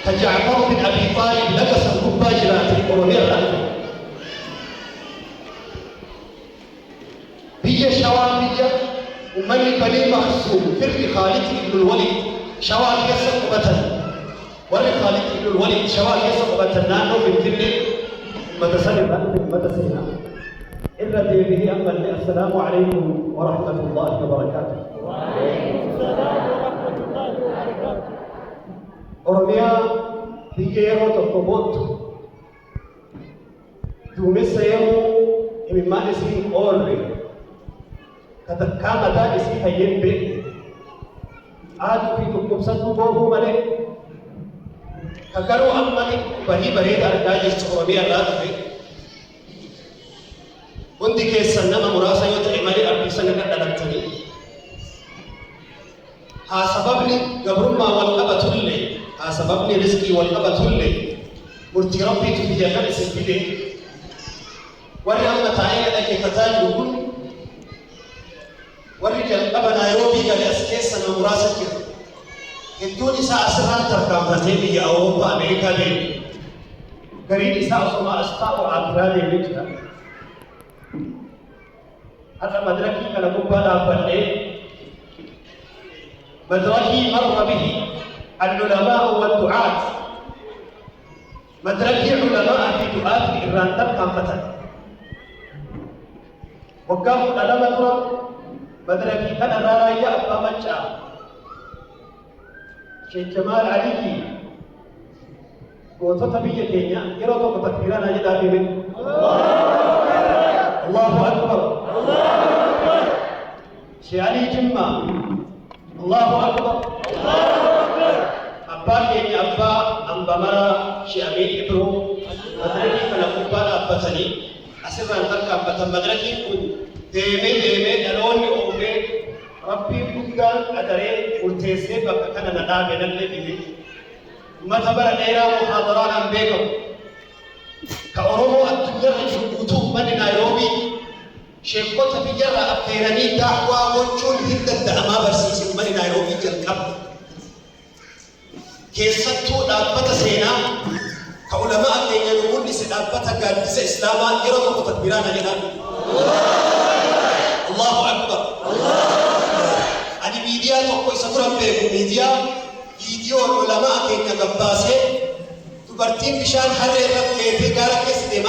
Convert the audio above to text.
كجعفر بن أبي طالب لقص الكباجرات الأورية الألفة بيجي شواب بيجي ومن بني مخزوم فرق خالد بن الوليد شواب يسق بطن ورق خالد بن الوليد شواب يسق بطن نانو في الجنة متسنة إلا به أما السلام عليكم ورحمة الله وبركاته. وعليكم السلام ورحمة الله وبركاته. أورميا بيجيرو تطبوت دوميسا يمو إمما اسمي أورمي كما دا اسمي هين بي آدو في تقبسة بوهو ملك كقروا أمني بني بريد أركاجي أورميا لا تفي وندي كيسا نما مراسا يتعمالي أربيسا نكتلتني ها سببني قبرما والأبة اللي ها سببني رزقي والأبة اللي مرتي ربي تفيد خمس البدي وري أما تعالى لك فتاج وكل وري أبا نيروبي قال أسكيس أنا مراسا كده الدوني ساعة سران تركامتين هي أوروبا أمريكا لين قريب ساعة سما أستاء وعبراني لكتا هذا مدركي كان قبالا بلي مدركي مر به العلماء والدعاة مدركي علماء في دعاة إيران كان فتن وكان علماء مدركي كان رايا أبا مجا شيخ جمال علي قوة تبية كينيا يروتو كتكبيران أجد آمين الله أكبر الله أكبر شيخ علي جمع الله أكبر الله أكبر أبا كيني أبا أمبامرا شيخ أمين إبرو مدركي كان أبا أبا سني أسرع نترك أبا مدركي كن ديمي دلوني أومي ربي بكان أدري ورتيسي بكا كان ندابي نلي بيه متبرا ديرا محاضران أمبيكم كأورومو الدنيا جبوتو من نيروبي شيخوت بجرى أبتيراني دعوة وجول هدد أما برسيسي من نيروبي جلقب كيستو دابة سينا كعلماء الدنيا نقول لسي دابة قادس إسلاما يرغب تكبيران هنا الله أكبر الله أكبر أني ميديا توقع سفرا بيكو ميديا فيديو العلماء كينا قباسي تبرتين بشان حرير رب كيفي قارك